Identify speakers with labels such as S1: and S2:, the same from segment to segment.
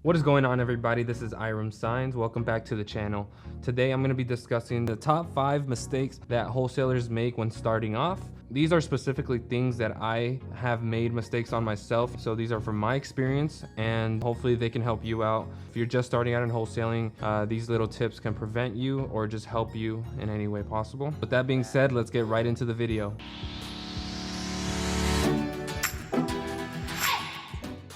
S1: What is going on, everybody? This is Iram Saenz. Welcome back to the channel. Today I'm going to be discussing the top 5 mistakes that wholesalers make when starting off. These are specifically things that I have made mistakes on myself, so these are from my experience and hopefully they can help you out. If you're just starting out in wholesaling, these little tips can prevent you or just help you in any way possible. With that being said, let's get right into the video.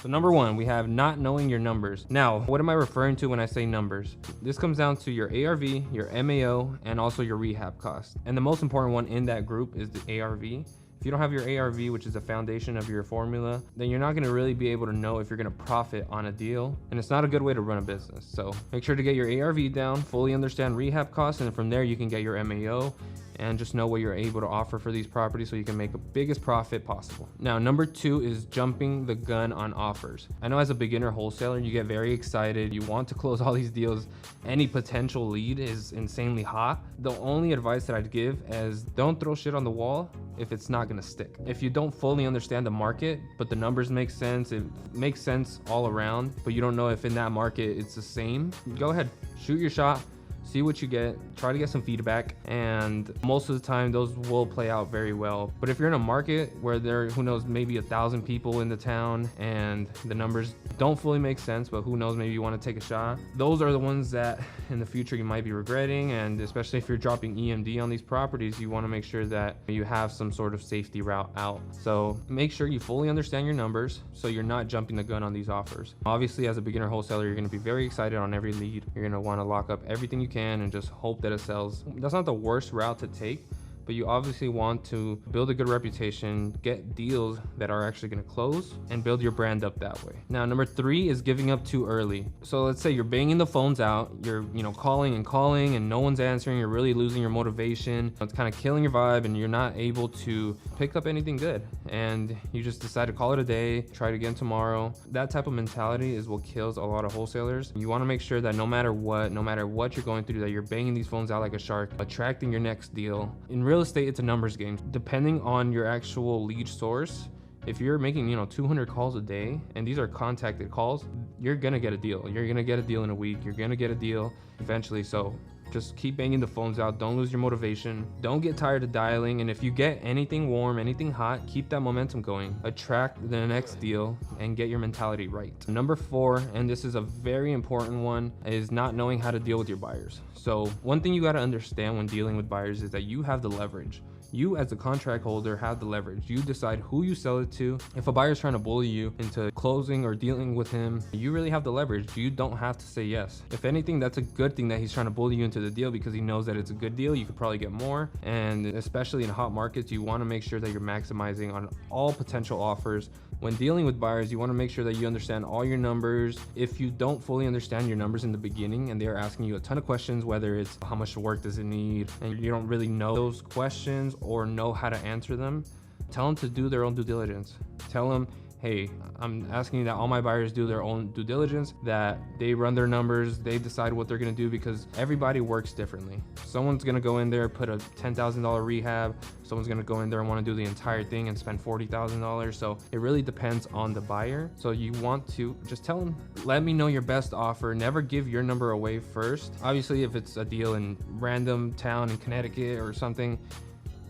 S1: So number 1, we have not knowing your numbers. Now, what am I referring to when I say numbers? This comes down to your ARV, your MAO, and also your rehab cost. And the most important one in that group is the ARV. If you don't have your ARV, which is the foundation of your formula, then you're not gonna really be able to know if you're gonna profit on a deal. And it's not a good way to run a business. So make sure to get your ARV down, fully understand rehab costs, and from there you can get your MAO and just know what you're able to offer for these properties so you can make the biggest profit possible. Now, number 2 is jumping the gun on offers. I know as a beginner wholesaler, you get very excited. You want to close all these deals. Any potential lead is insanely hot. The only advice that I'd give is don't throw shit on the wall if it's not gonna stick. If you don't fully understand the market, but the numbers make sense, it makes sense all around, but you don't know if in that market it's the same, go ahead, shoot your shot. See what you get, try to get some feedback, and most of the time those will play out very well. But if you're in a market where there, who knows, maybe 1,000 people in the town and the numbers don't fully make sense, but who knows, maybe you want to take a shot, those are the ones that in the future you might be regretting. And especially if you're dropping EMD on these properties, you want to make sure that you have some sort of safety route out. So make sure you fully understand your numbers so you're not jumping the gun on these offers. Obviously, as a beginner wholesaler, you're going to be very excited on every lead. You're going to want to lock up everything you can and just hope that it sells. That's not the worst route to take, but you obviously want to build a good reputation, get deals that are actually going to close, and build your brand up that way. Now, number 3 is giving up too early. So let's say you're banging the phones out, you're calling and no one's answering, you're really losing your motivation, it's kind of killing your vibe, and you're not able to pick up anything good, and you just decide to call it a day, try it again tomorrow. That type of mentality is what kills a lot of wholesalers. You want to make sure that no matter what you're going through, that you're banging these phones out like a shark, attracting your next deal. In real estate, it's a numbers game. Depending on your actual lead source, if you're making 200 calls a day and these are contacted calls, you're gonna get a deal. You're gonna get a deal in a week. You're gonna get a deal eventually. So just keep banging the phones out. Don't lose your motivation. Don't get tired of dialing. And if you get anything warm, anything hot, keep that momentum going. Attract the next deal and get your mentality right. Number 4, and this is a very important one, is not knowing how to deal with your buyers. So one thing you got to understand when dealing with buyers is that you have the leverage. You as a contract holder have the leverage. You decide who you sell it to. If a buyer's trying to bully you into closing or dealing with him, you really have the leverage. You don't have to say yes. If anything, that's a good thing that he's trying to bully you into the deal because he knows that it's a good deal. You could probably get more. And especially in hot markets, you want to make sure that you're maximizing on all potential offers. When dealing with buyers, you want to make sure that you understand all your numbers. If you don't fully understand your numbers in the beginning and they're asking you a ton of questions, whether it's how much work does it need, and you don't really know those questions or know how to answer them, tell them to do their own due diligence. Tell them, hey, I'm asking that all my buyers do their own due diligence, that they run their numbers, they decide what they're gonna do, because everybody works differently. Someone's gonna go in there, put a $10,000 rehab, someone's gonna go in there and wanna do the entire thing and spend $40,000. So it really depends on the buyer. So you want to just tell them, let me know your best offer. Never give your number away first. Obviously, if it's a deal in random town in Connecticut or something,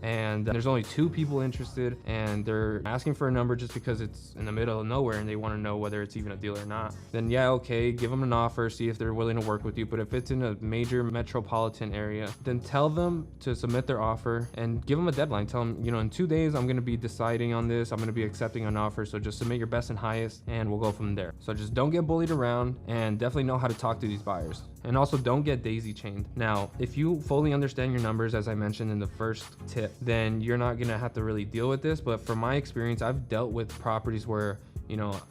S1: and there's only 2 people interested and they're asking for a number just because it's in the middle of nowhere and they want to know whether it's even a deal or not, then yeah, okay, give them an offer, see if they're willing to work with you. But if it's in a major metropolitan area, then tell them to submit their offer and give them a deadline. Tell them, in 2 days I'm going to be deciding on this, I'm going to be accepting an offer, so just submit your best and highest and we'll go from there. So just don't get bullied around, and definitely know how to talk to these buyers. And also don't get daisy chained. Now, if you fully understand your numbers, as I mentioned in the first tip, then you're not gonna have to really deal with this. But from my experience, I've dealt with properties where,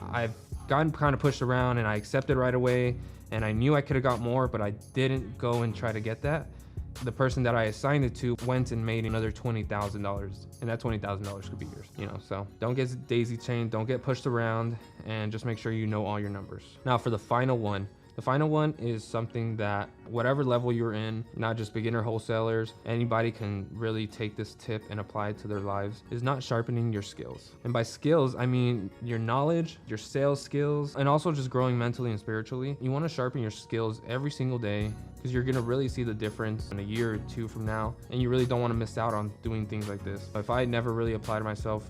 S1: I've gotten kind of pushed around and I accepted right away and I knew I could have got more, but I didn't go and try to get that. The person that I assigned it to went and made another $20,000, and that $20,000 could be yours, so don't get daisy chained, don't get pushed around, and just make sure you know all your numbers. Now for the final one, The final one is something that whatever level you're in, not just beginner wholesalers, anybody can really take this tip and apply it to their lives, is not sharpening your skills. And by skills, I mean your knowledge, your sales skills, and also just growing mentally and spiritually. You want to sharpen your skills every single day, because you're gonna really see the difference in a year or two from now, and you really don't want to miss out on doing things like this. If I had never really applied to myself,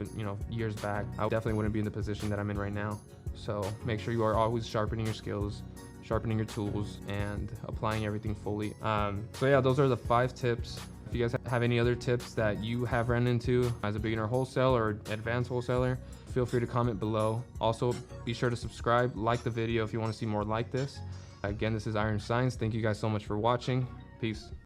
S1: years back, I definitely wouldn't be in the position that I'm in right now. So make sure you are always sharpening your skills, sharpening your tools, and applying everything fully. So yeah, those are the 5 tips. If you guys have any other tips that you have run into as a beginner wholesaler or advanced wholesaler, feel free to comment below. Also, be sure to subscribe, like the video if you want to see more like this. Again, this is Iram Saenz. Thank you guys so much for watching. Peace.